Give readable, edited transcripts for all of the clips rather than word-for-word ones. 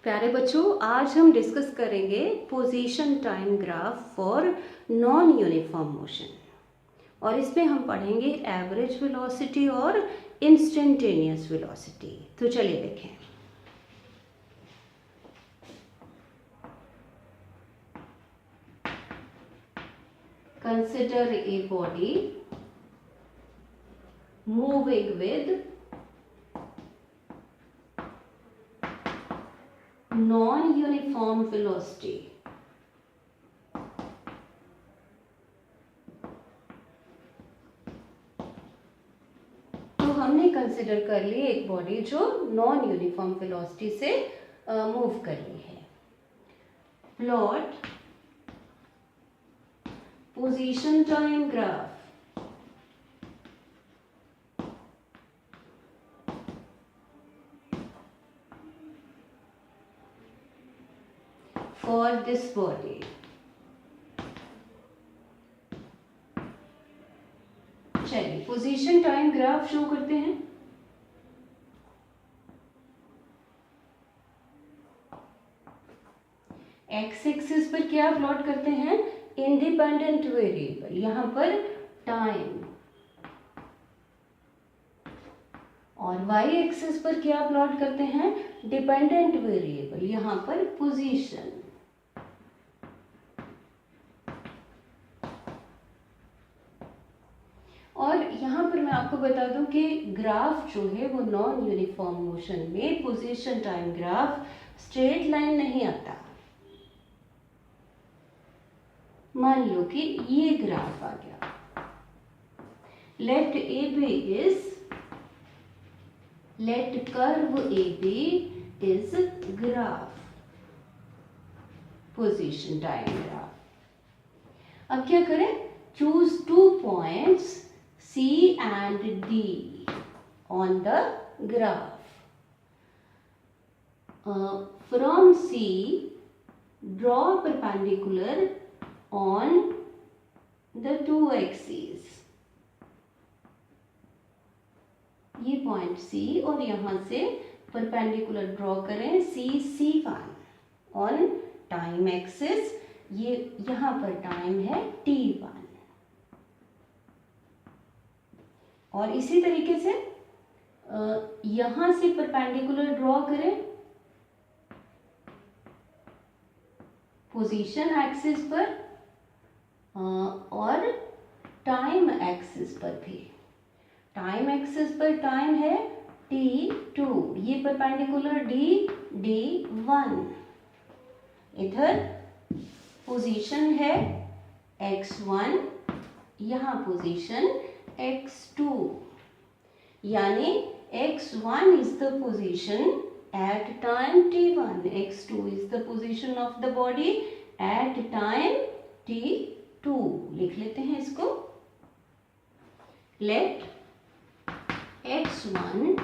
प्यारे बच्चों, आज हम डिस्कस करेंगे position time graph for non uniform motion और इसमें हम पढ़ेंगे एवरेज वेलोसिटी और इंस्टेंटेनियस वेलोसिटी। तो चलिए देखें। Consider a body moving with non-uniform velocity. तो हमने कंसिडर कर ली एक बॉडी जो नॉन यूनिफॉर्म वेलोसिटी से मूव कर रही है। Plot position time graph for this body. चलिए पोजीशन टाइम ग्राफ शो करते हैं। एक्स एक्सिस पर क्या प्लॉट करते हैं? इंडिपेंडेंट वेरिएबल, यहां पर टाइम। और वाई एक्सिस पर क्या प्लॉट करते हैं? डिपेंडेंट वेरिएबल, यहां पर पोजीशन। और यहाँ पर मैं आपको बता दूं कि ग्राफ जो है वो नॉन यूनिफॉर्म मोशन में position time graph straight line नहीं आता। मान लो कि ये ग्राफ आ गया। Let A B is let curve A B is graph, position time graph. अब क्या करें? Choose 2 points C and D on the graph. From C, draw perpendicular on the 2 axes. ये पॉइंट C और यहाँ से perpendicular draw करें C1 on time axis. ये यहाँ पर टाइम है T1 और इसी तरीके से यहां से परपेंडिकुलर ड्रॉ करें पोजीशन एक्सिस पर और टाइम एक्सिस पर भी। टाइम एक्सिस पर टाइम है T2, ये परपेंडिकुलर D1। इधर पोजीशन है X1, यहाँ पोजीशन X2, यानी X1 is the position at time T1, X2 is the position of the body at time T2। लिख लेते हैं इसको। Let X1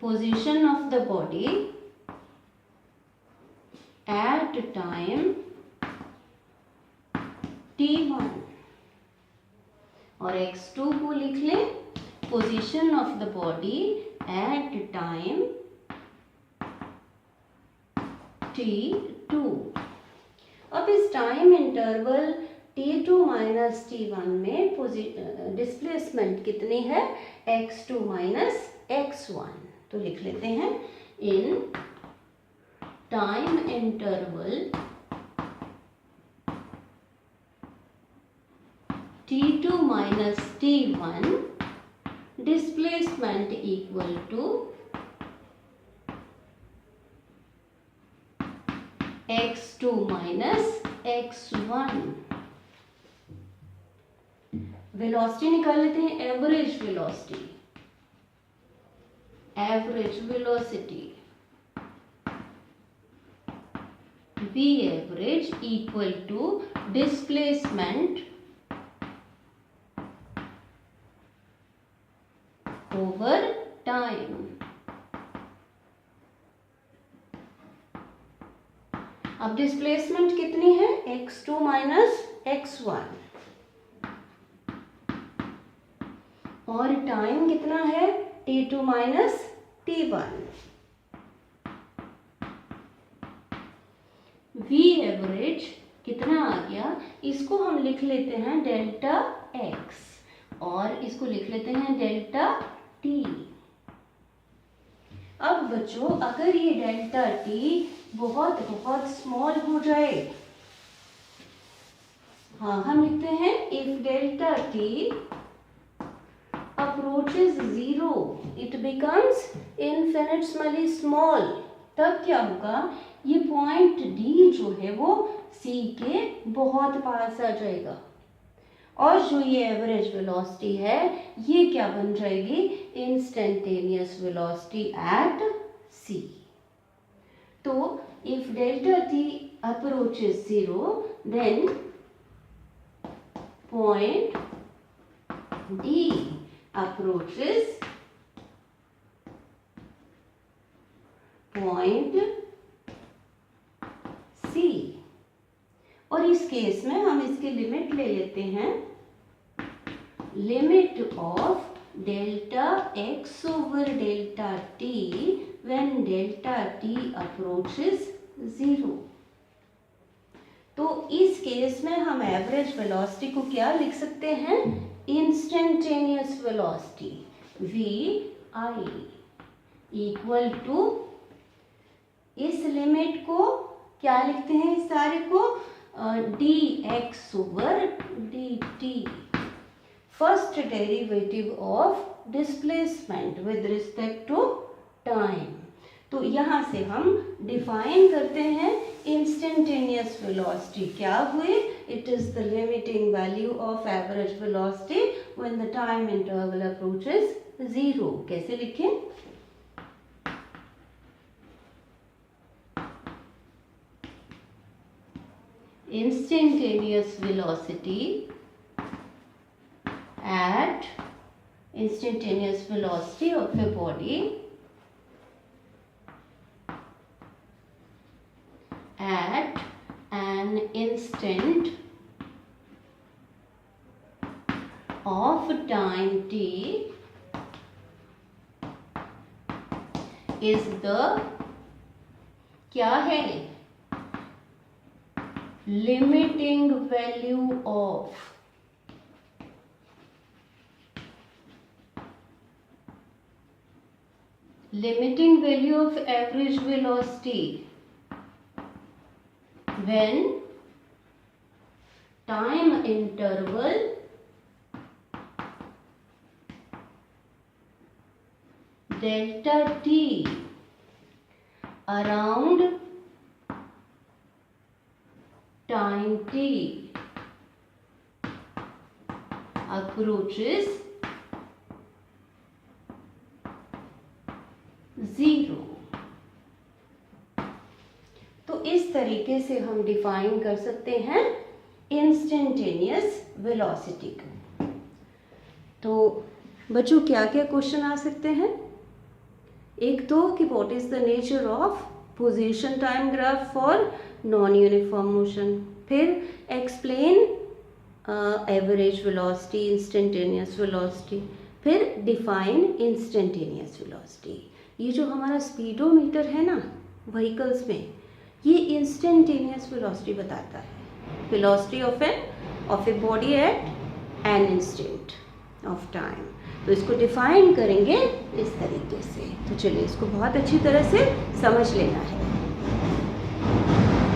position of the body at time T1 और X2 को लिख लें position of the body at time T2। अब इस time interval T2 minus T1 में डिस्प्लेसमेंट कितनी है? X2 minus X1। तो लिख लेते हैं in time interval T2 minus T1 displacement equal to X2 minus X1। Velocity निकाल लेते हैं, average velocity. Average velocity V average equal to displacement over time। अब डिस्प्लेसमेंट कितनी है? X2 माइनस X1 और टाइम कितना है? t2 minus t1। v average कितना आ गया, इसको हम लिख लेते हैं डेल्टा x और इसको लिख लेते हैं डेल्टा t। अब बच्चों अगर ये डेल्टा t बहुत बहुत स्मॉल हो जाए, हाँ हम लिखते हैं if delta t approaches 0 it becomes infinitesimally small, तब क्या होगा, ये पॉइंट d जो है वो c के बहुत पास आ जाएगा और जो ये एवरेज वेलोसिटी है ये क्या बन जाएगी, इंस्टेंटेनियस वेलोसिटी एट c। तो if delta t approaches 0 then point d approaches point C और इस केस में हम इसकी लिमिट ले लेते हैं, limit of delta x over delta t when delta t approaches 0। तो इस केस में हम एवरेज वेलोसिटी को क्या लिख सकते हैं, instantaneous velocity vi equal to, इस लिमिट को क्या लिखते हैं, इस सारे को dx over dt, first derivative of displacement with respect to time. तो यहाँ से हम डिफाइन करते हैं इंस्टेंटेनियस वेलोसिटी क्या हुई, it is the limiting value of average velocity when the time interval approaches 0। कैसे लिखें, instantaneous velocity of a body at an instant of time t is the क्या है, limiting value of average velocity when time interval delta t around time t approaches 0। तो इस तरीके से हम define कर सकते हैं इंस्टेंटेनियस वेलोसिटी को। तो बच्चों क्या क्या क्वेश्चन आ सकते हैं, एक तो कि what is the nature of position time graph for non uniform motion, फिर explain average velocity, instantaneous velocity, फिर डिफाइन इंस्टेंटेनियस वेलोसिटी। ये जो हमारा स्पीडोमीटर है ना व्हीकल्स में, ये इंस्टेंटेनियस वेलोसिटी बताता है, velocity of a body at an instant of time. तो इसको डिफाइन करेंगे इस तरीके से। तो चलिए इसको बहुत अच्छी तरह से समझ लेना है।